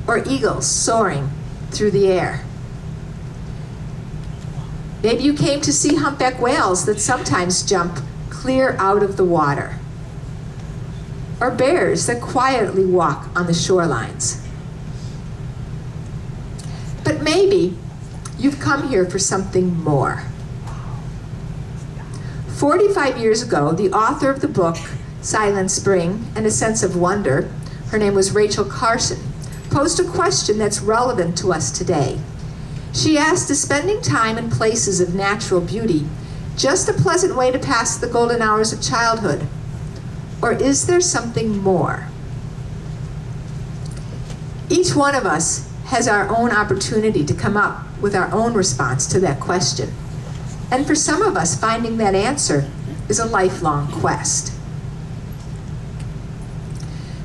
or eagles soaring through the air. Maybe you came to see humpback whales that sometimes jump clear out of the water, or bears that quietly walk on the shorelines. But maybe you've come here for something more. 45 years ago, the author of the book, Silent Spring and a Sense of Wonder, her name was Rachel Carson, posed a question that's relevant to us today. She asked, is spending time in places of natural beauty just a pleasant way to pass the golden hours of childhood? Or is there something more? Each one of us has our own opportunity to come up with our own response to that question. And for some of us, finding that answer is a lifelong quest.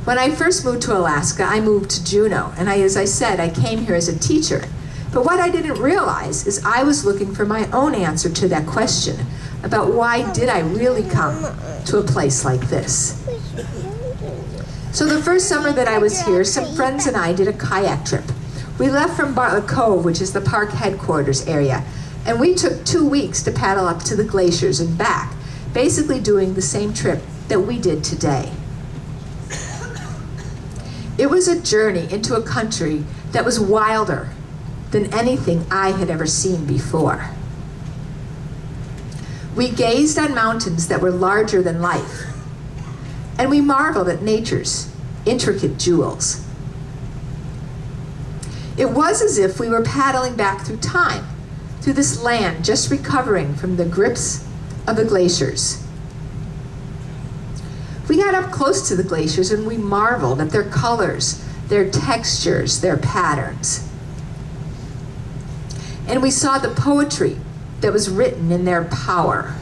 When I first moved to Alaska, I moved to Juneau, and as I said, I came here as a teacher. But what I didn't realize is I was looking for my own answer to that question about why did I really come to a place like this. So the first summer that I was here, some friends and I did a kayak trip. We left from Bartlett Cove, which is the park headquarters area, and we took 2 weeks to paddle up to the glaciers and back, basically doing the same trip that we did today. It was a journey into a country that was wilder than anything I had ever seen before. We gazed on mountains that were larger than life, and we marveled at nature's intricate jewels. It was as if we were paddling back through time, through this land just recovering from the grips of the glaciers. We got up close to the glaciers and we marveled at their colors, their textures, their patterns. And we saw the poetry that was written in their power.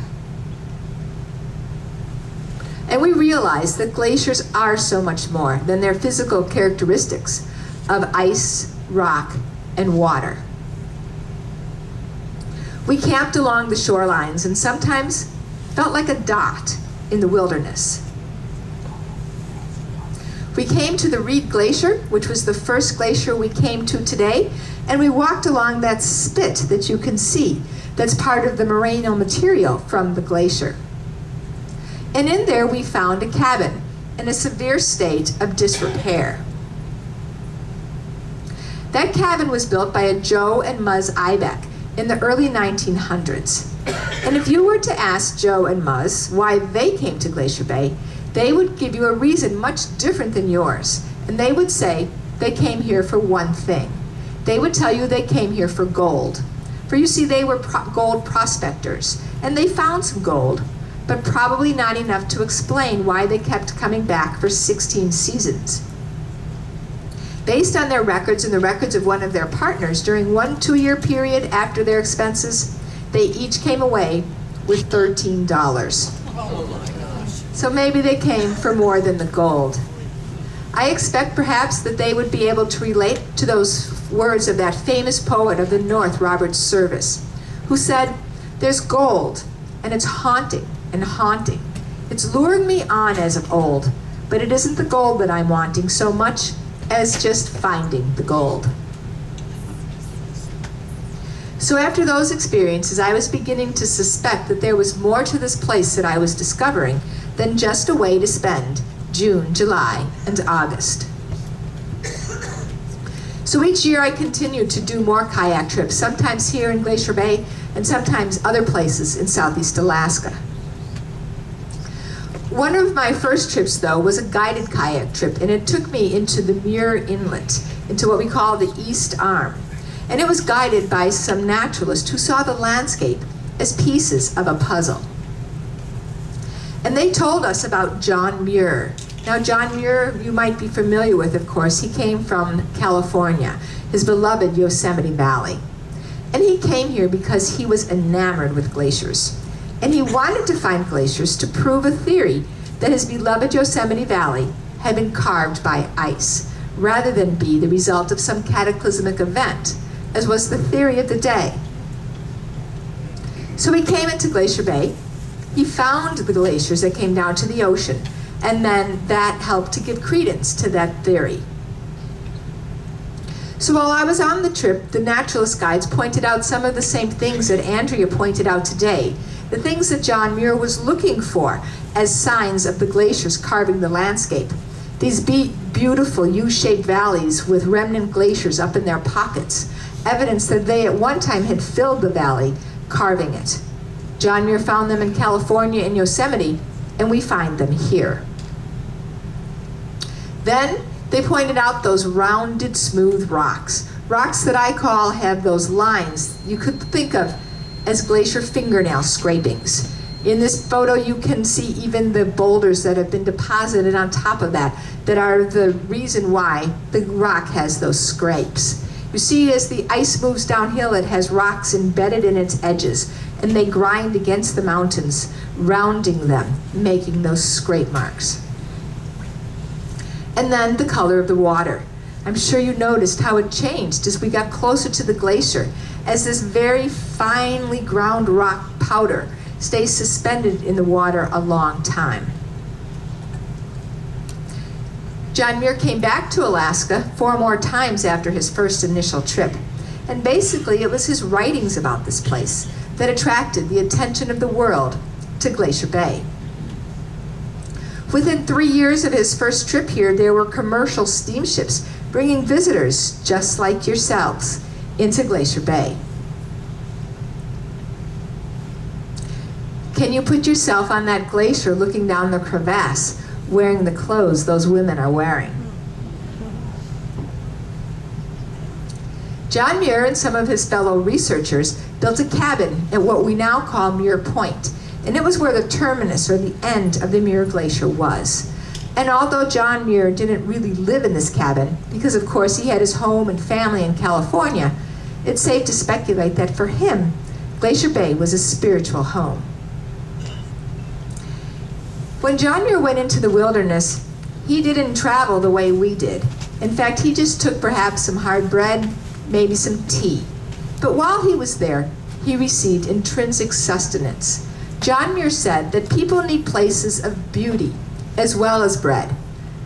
And we realized that glaciers are so much more than their physical characteristics of ice, rock, and water. We camped along the shorelines and sometimes felt like a dot in the wilderness. We came to the Reed Glacier, which was the first glacier we came to today, and we walked along that spit that you can see that's part of the morainal material from the glacier. And in there we found a cabin in a severe state of disrepair. That cabin was built by a Joe and Muzz Ibeck in the early 1900s. And if you were to ask Joe and Muzz why they came to Glacier Bay, they would give you a reason much different than yours. And they would say they came here for one thing. They would tell you they came here for gold. For you see, they were gold prospectors, and they found some gold, but probably not enough to explain why they kept coming back for 16 seasons. Based on their records and the records of one of their partners, during one 2-year period after their expenses, they each came away with $13. Oh my gosh. So maybe they came for more than the gold. I expect perhaps that they would be able to relate to those words of that famous poet of the North, Robert Service, who said, "There's gold, and it's haunting and haunting. It's luring me on as of old, but it isn't the gold that I'm wanting so much as just finding the gold." So after those experiences, I was beginning to suspect that there was more to this place that I was discovering than just a way to spend June, July, and August. So each year I continued to do more kayak trips, sometimes here in Glacier Bay and sometimes other places in Southeast Alaska. One of my first trips, though, was a guided kayak trip, and it took me into the Muir Inlet, into what we call the East Arm. And it was guided by some naturalist who saw the landscape as pieces of a puzzle. And they told us about John Muir. Now, John Muir, you might be familiar with, of course. He came from California, his beloved Yosemite Valley. And he came here because he was enamored with glaciers. And he wanted to find glaciers to prove a theory that his beloved Yosemite Valley had been carved by ice, rather than be the result of some cataclysmic event, as was the theory of the day. So he came into Glacier Bay. He found the glaciers that came down to the ocean, and then that helped to give credence to that theory. So while I was on the trip, the naturalist guides pointed out some of the same things that Andrea pointed out today, the things that John Muir was looking for as signs of the glaciers carving the landscape. These beautiful U-shaped valleys with remnant glaciers up in their pockets, evidence that they at one time had filled the valley, carving it. John Muir found them in California and Yosemite, and we find them here. Then they pointed out those rounded, smooth rocks that I call have those lines you could think of as glacier fingernail scrapings. In this photo, you can see even the boulders that have been deposited on top of that are the reason why the rock has those scrapes. You see, as the ice moves downhill, it has rocks embedded in its edges, and they grind against the mountains, rounding them, making those scrape marks. And then the color of the water. I'm sure you noticed how it changed as we got closer to the glacier, as this very finely ground rock powder stays suspended in the water a long time. John Muir came back to Alaska 4 more times after his first initial trip, and basically it was his writings about this place that attracted the attention of the world to Glacier Bay. Within 3 years of his first trip here, there were commercial steamships bringing visitors just like yourselves into Glacier Bay. Can you put yourself on that glacier looking down the crevasse, wearing the clothes those women are wearing? John Muir and some of his fellow researchers built a cabin at what we now call Muir Point, and it was where the terminus or the end of the Muir Glacier was. And although John Muir didn't really live in this cabin, because of course he had his home and family in California, it's safe to speculate that for him, Glacier Bay was a spiritual home. When John Muir went into the wilderness, he didn't travel the way we did. In fact, he just took perhaps some hard bread, maybe some tea. But while he was there, he received intrinsic sustenance. John Muir said that people need places of beauty as well as bread,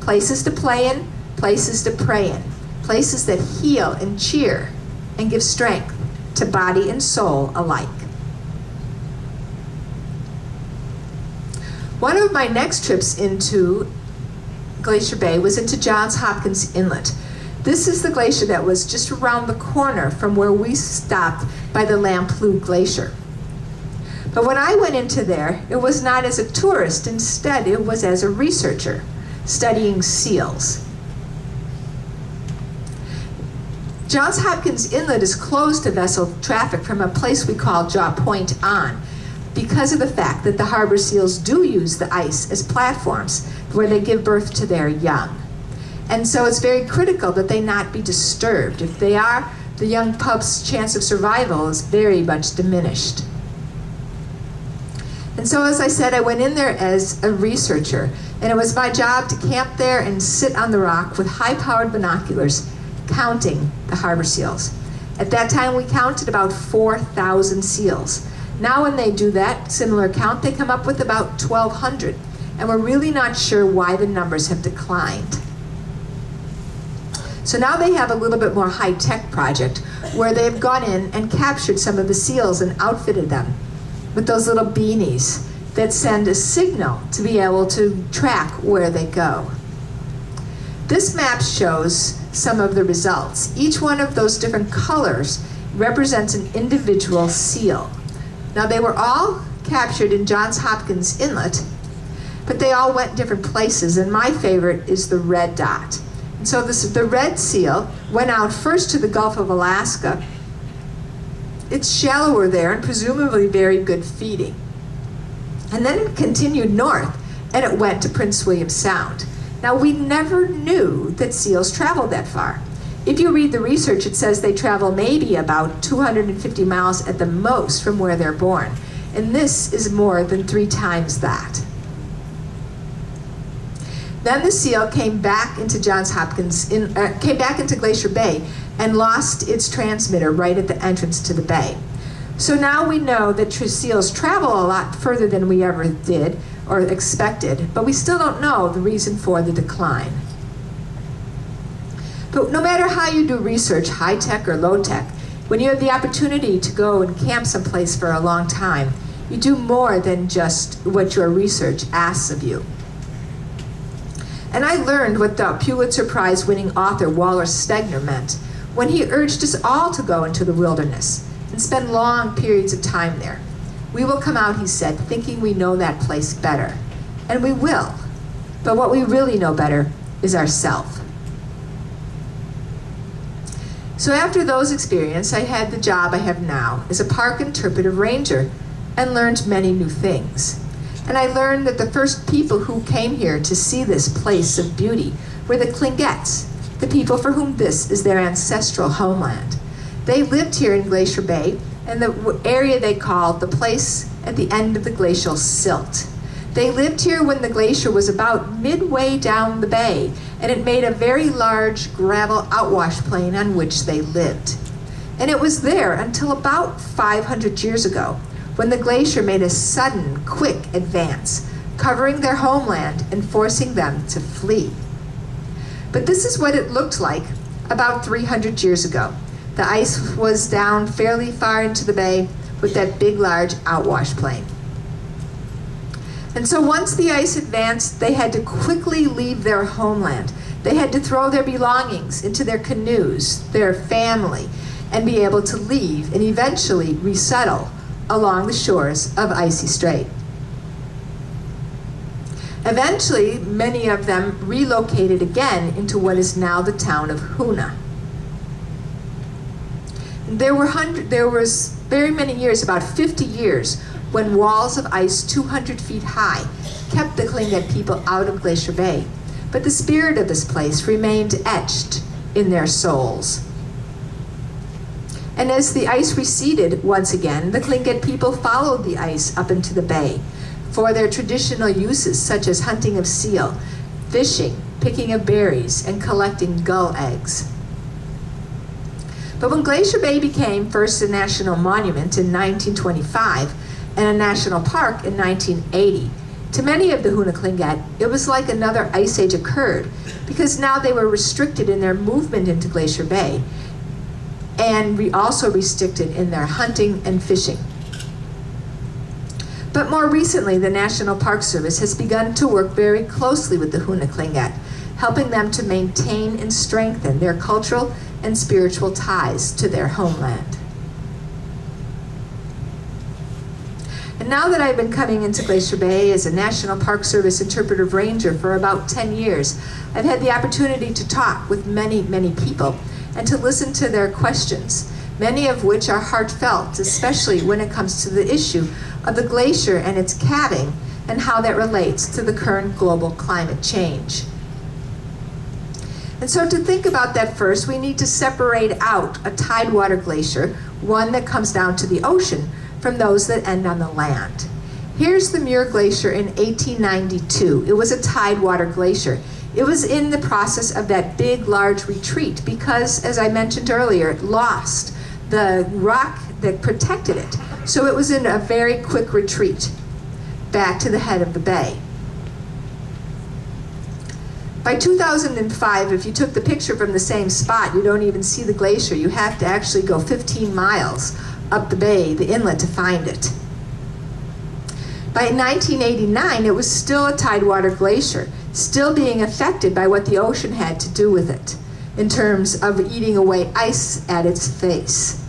places to play in, places to pray in, places that heal and cheer and give strength to body and soul alike. One of my next trips into Glacier Bay was into Johns Hopkins Inlet. This is the glacier that was just around the corner from where we stopped by the Lamplugh Glacier. But when I went into there, it was not as a tourist. Instead, it was as a researcher studying seals. Johns Hopkins Inlet is closed to vessel traffic from a place we call Jaw Point on, because of the fact that the harbor seals do use the ice as platforms where they give birth to their young. And so it's very critical that they not be disturbed. If they are, the young pup's chance of survival is very much diminished. And so, as I said, I went in there as a researcher, and it was my job to camp there and sit on the rock with high-powered binoculars, counting the harbor seals. At that time, we counted about 4,000 seals. Now when they do that similar count, they come up with about 1,200, and we're really not sure why the numbers have declined. So now they have a little bit more high-tech project where they've gone in and captured some of the seals and outfitted them with those little beanies that send a signal to be able to track where they go. This map shows some of the results. Each one of those different colors represents an individual seal. Now they were all captured in Johns Hopkins Inlet, but they all went different places, and my favorite is the red dot. And so the red seal went out first to the Gulf of Alaska. It's shallower there and presumably very good feeding. And then it continued north, and it went to Prince William Sound. Now we never knew that seals traveled that far. If you read the research, it says they travel maybe about 250 miles at the most from where they're born. And this is more than 3 times that. Then the seal came back into came back into Glacier Bay and lost its transmitter right at the entrance to the bay. So now we know that seals travel a lot further than we ever did or expected, but we still don't know the reason for the decline. But no matter how you do research, high-tech or low-tech, when you have the opportunity to go and camp someplace for a long time, you do more than just what your research asks of you. And I learned what the Pulitzer Prize-winning author Wallace Stegner meant when he urged us all to go into the wilderness and spend long periods of time there. We will come out, he said, thinking we know that place better. And we will. But what we really know better is ourselves. So after those experiences, I had the job I have now as a park interpretive ranger and learned many new things. And I learned that the first people who came here to see this place of beauty were the Tlingettes, the people for whom this is their ancestral homeland. They lived here in Glacier Bay and the area they called the place at the end of the glacial silt. They lived here when the glacier was about midway down the bay, and it made a very large gravel outwash plain on which they lived. And it was there until about 500 years ago, when the glacier made a sudden, quick advance, covering their homeland and forcing them to flee. But this is what it looked like about 300 years ago. The ice was down fairly far into the bay with that big, large outwash plain. And so once the ice advanced, they had to quickly leave their homeland. They had to throw their belongings into their canoes, their family, and be able to leave and eventually resettle along the shores of Icy Strait. Eventually, many of them relocated again into what is now the town of Hoona. There was very many years, about 50 years, when walls of ice 200 feet high kept the Tlingit people out of Glacier Bay. But the spirit of this place remained etched in their souls. And as the ice receded once again, the Tlingit people followed the ice up into the bay for their traditional uses such as hunting of seal, fishing, picking of berries, and collecting gull eggs. But when Glacier Bay became first a national monument in 1925 and a national park in 1980, to many of the Hoona Tlingit, it was like another ice age occurred, because now they were restricted in their movement into Glacier Bay and also restricted in their hunting and fishing. But more recently, the National Park Service has begun to work very closely with the Hoona Tlingit, helping them to maintain and strengthen their cultural and spiritual ties to their homeland. And now that I've been coming into Glacier Bay as a National Park Service interpretive ranger for about 10 years, I've had the opportunity to talk with many, many people and to listen to their questions, many of which are heartfelt, especially when it comes to the issue of the glacier and its calving and how that relates to the current global climate change. And so to think about that first, we need to separate out a tidewater glacier, one that comes down to the ocean, from those that end on the land. Here's the Muir Glacier in 1892. It was a tidewater glacier. It was in the process of that big, large retreat because, as I mentioned earlier, it lost the rock that protected it. So it was in a very quick retreat back to the head of the bay. By 2005, if you took the picture from the same spot, you don't even see the glacier. You have to actually go 15 miles up the bay, the inlet, to find it. By 1989, it was still a tidewater glacier, still being affected by what the ocean had to do with it in terms of eating away ice at its face.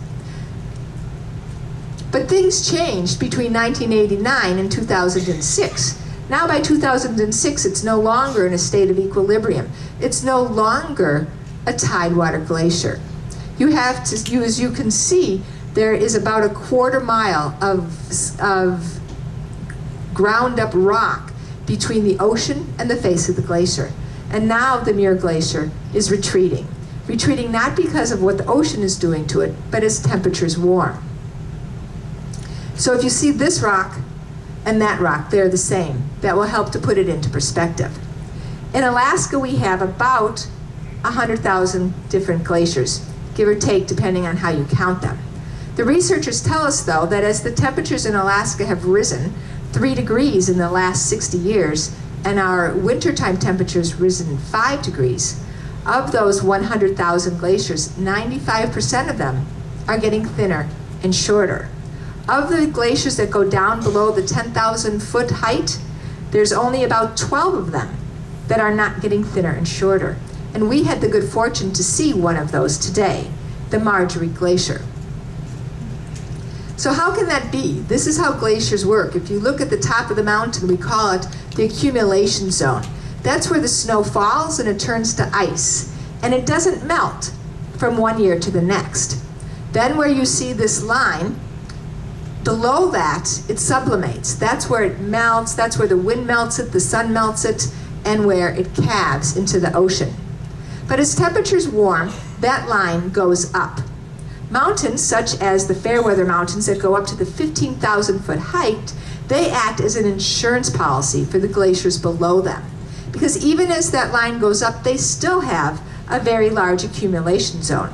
But things changed between 1989 and 2006. Now by 2006, it's no longer in a state of equilibrium. It's no longer a tidewater glacier. You have to, as you can see, there is about a quarter mile of ground up rock between the ocean and the face of the glacier. And now the Muir Glacier is retreating. Retreating not because of what the ocean is doing to it, but as temperatures warm. So if you see this rock and that rock, they're the same. That will help to put it into perspective. In Alaska, we have about 100,000 different glaciers, give or take, depending on how you count them. The researchers tell us, though, that as the temperatures in Alaska have risen 3 degrees in the last 60 years, and our wintertime temperatures risen 5 degrees, Of those 100,000 glaciers, 95% of them are getting thinner and shorter. Of the glaciers that go down below the 10,000 foot height, there's only about 12 of them that are not getting thinner and shorter. And we had the good fortune to see one of those today, the Marjorie Glacier. So how can that be? This is how glaciers work. If you look at the top of the mountain, we call it the accumulation zone. That's where the snow falls and it turns to ice. And it doesn't melt from one year to the next. Then where you see this line, below that, it sublimates. That's where it melts, that's where the wind melts it, the sun melts it, and where it calves into the ocean. But as temperatures warm, that line goes up. Mountains, such as the Fairweather Mountains that go up to the 15,000 foot height, they act as an insurance policy for the glaciers below them. Because even as that line goes up, they still have a very large accumulation zone.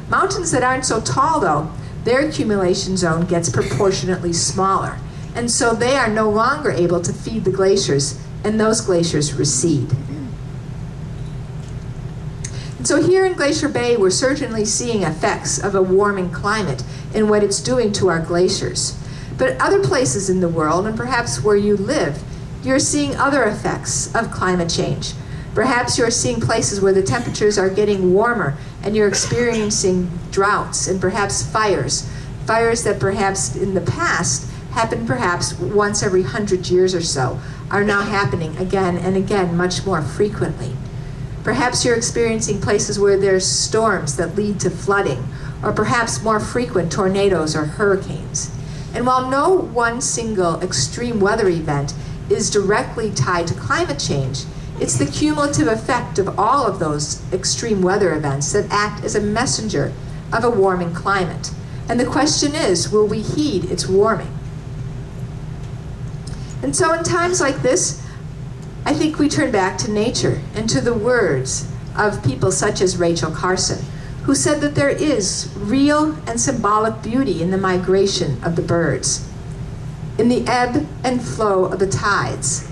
Mountains that aren't so tall, though, their accumulation zone gets proportionately smaller. And so they are no longer able to feed the glaciers, and those glaciers recede. And so here in Glacier Bay, we're certainly seeing effects of a warming climate and what it's doing to our glaciers. But other places in the world, and perhaps where you live, you're seeing other effects of climate change. Perhaps you're seeing places where the temperatures are getting warmer and you're experiencing droughts and perhaps fires. Fires that perhaps in the past happened perhaps once every 100 years or so are now happening again and again much more frequently. Perhaps you're experiencing places where there's storms that lead to flooding, or perhaps more frequent tornadoes or hurricanes. And while no one single extreme weather event is directly tied to climate change, it's the cumulative effect of all of those extreme weather events that act as a messenger of a warming climate. And the question is, will we heed its warming? And so in times like this, I think we turn back to nature and to the words of people such as Rachel Carson, who said that there is real and symbolic beauty in the migration of the birds, in the ebb and flow of the tides,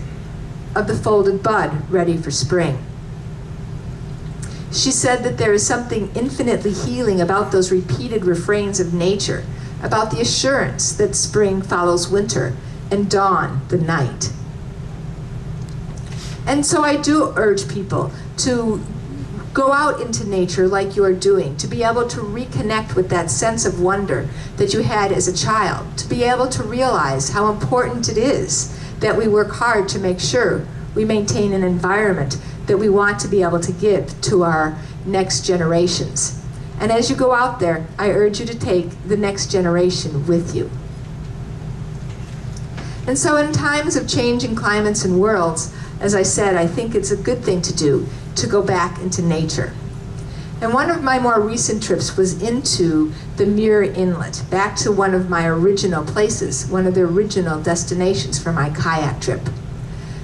of the folded bud ready for spring. She said that there is something infinitely healing about those repeated refrains of nature, about the assurance that spring follows winter and dawn the night. And so I do urge people to go out into nature like you are doing, to be able to reconnect with that sense of wonder that you had as a child, to be able to realize how important it is that we work hard to make sure we maintain an environment that we want to be able to give to our next generations. And as you go out there, I urge you to take the next generation with you. And so in times of changing climates and worlds, as I said, I think it's a good thing to do to go back into nature. And one of my more recent trips was into the Muir Inlet, back to one of my original places, one of the original destinations for my kayak trip.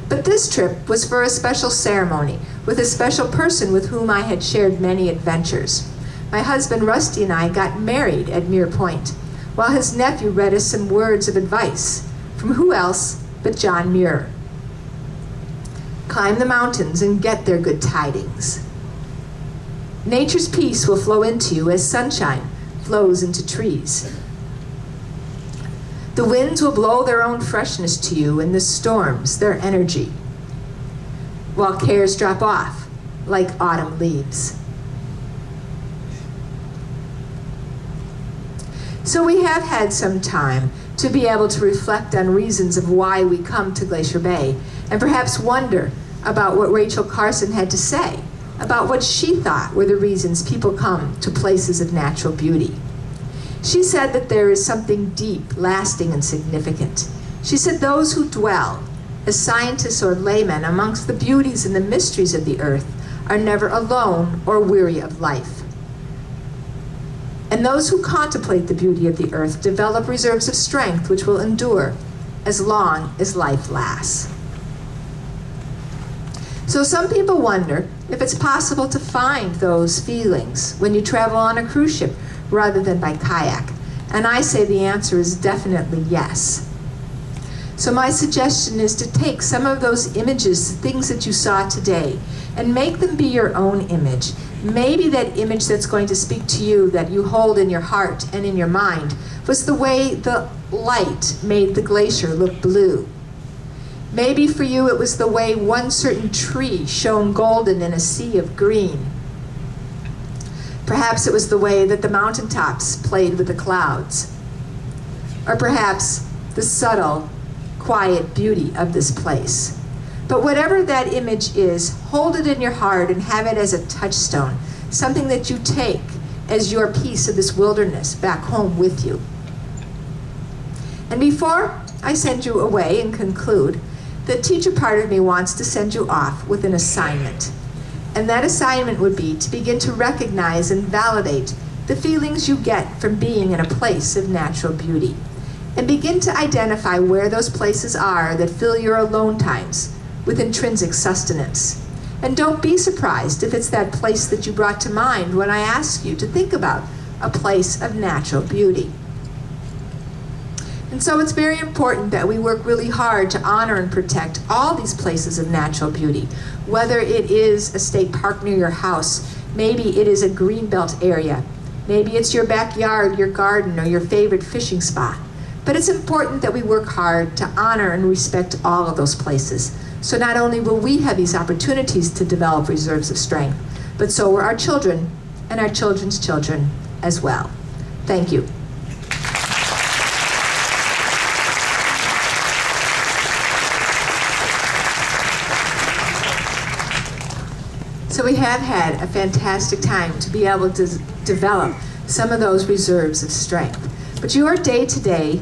But this trip was for a special ceremony with a special person with whom I had shared many adventures. My husband Rusty and I got married at Muir Point, while his nephew read us some words of advice from who else but John Muir. Climb the mountains and get their good tidings. Nature's peace will flow into you as sunshine flows into trees. The winds will blow their own freshness to you, and the storms their energy, while cares drop off like autumn leaves. So we have had some time to be able to reflect on reasons of why we come to Glacier Bay, and perhaps wonder about what Rachel Carson had to say about what she thought were the reasons people come to places of natural beauty. She said that there is something deep, lasting, and significant. She said those who dwell, as scientists or laymen, amongst the beauties and the mysteries of the earth are never alone or weary of life. And those who contemplate the beauty of the earth develop reserves of strength which will endure as long as life lasts. So some people wonder if it's possible to find those feelings when you travel on a cruise ship rather than by kayak. And I say the answer is definitely yes. So my suggestion is to take some of those images, the things that you saw today, and make them be your own image. Maybe that image that's going to speak to you, that you hold in your heart and in your mind, was the way the light made the glacier look blue. Maybe for you it was the way one certain tree shone golden in a sea of green. Perhaps it was the way that the mountaintops played with the clouds. Or perhaps the subtle, quiet beauty of this place. But whatever that image is, hold it in your heart and have it as a touchstone, something that you take as your piece of this wilderness back home with you. And before I send you away and conclude, the teacher part of me wants to send you off with an assignment. And that assignment would be to begin to recognize and validate the feelings you get from being in a place of natural beauty. And begin to identify where those places are that fill your alone times with intrinsic sustenance. And don't be surprised if it's that place that you brought to mind when I ask you to think about a place of natural beauty. And so it's very important that we work really hard to honor and protect all these places of natural beauty, whether it is a state park near your house, maybe it is a greenbelt area, maybe it's your backyard, your garden, or your favorite fishing spot. But it's important that we work hard to honor and respect all of those places. So not only will we have these opportunities to develop reserves of strength, but so will our children and our children's children as well. Thank you. So we have had a fantastic time to be able to develop some of those reserves of strength. But your day today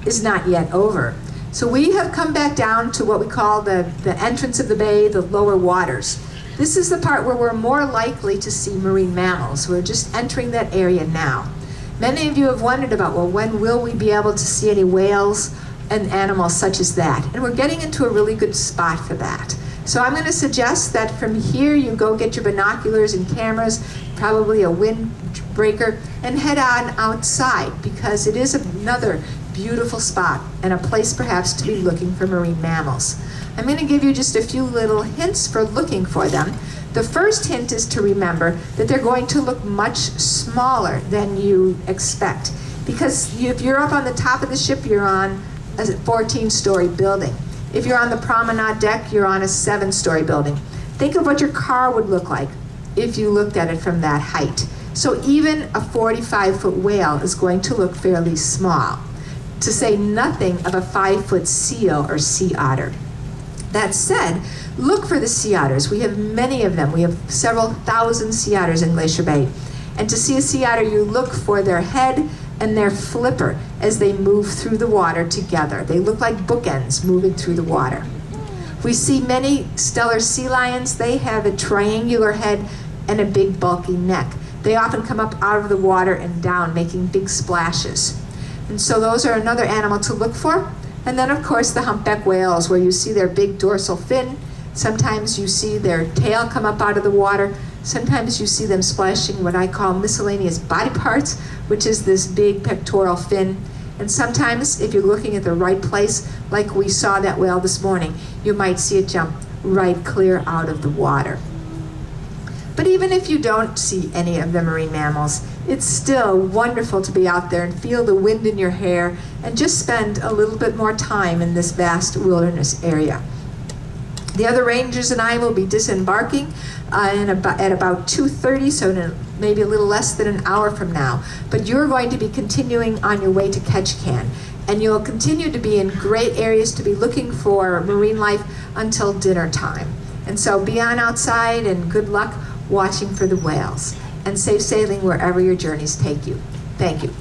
is not yet over. So we have come back down to what we call the entrance of the bay, the lower waters. This is the part where we're more likely to see marine mammals. We're just entering that area now. Many of you have wondered about, well, when will we be able to see any whales and animals such as that? And we're getting into a really good spot for that. So I'm going to suggest that from here you go get your binoculars and cameras, probably a windbreaker, and head on outside, because it is another beautiful spot and a place perhaps to be looking for marine mammals. I'm going to give you just a few little hints for looking for them. The first hint is to remember that they're going to look much smaller than you expect, because if you're up on the top of the ship, you're on a 14-story building. If you're on the promenade deck, you're on a 7-story building. Think of what your car would look like if you looked at it from that height. So even a 45-foot whale is going to look fairly small, to say nothing of a 5-foot seal or sea otter. That said, look for the sea otters. We have many of them. We have several thousand sea otters in Glacier Bay. And to see a sea otter, you look for their head and their flipper as they move through the water together. They look like bookends moving through the water. We see many stellar sea lions. They have a triangular head and a big bulky neck. They often come up out of the water and down, making big splashes. And so those are another animal to look for. And then of course the humpback whales, where you see their big dorsal fin. Sometimes you see their tail come up out of the water. Sometimes you see them splashing what I call miscellaneous body parts, which is this big pectoral fin. And sometimes, if you're looking at the right place, like we saw that whale this morning, you might see it jump right clear out of the water. But even if you don't see any of the marine mammals, it's still wonderful to be out there and feel the wind in your hair and just spend a little bit more time in this vast wilderness area. The other rangers and I will be disembarking at about 2:30, so maybe a little less than an hour from now. But you're going to be continuing on your way to Ketchikan, and you'll continue to be in great areas to be looking for marine life until dinner time. And so be on outside, and good luck watching for the whales. And safe sailing wherever your journeys take you. Thank you.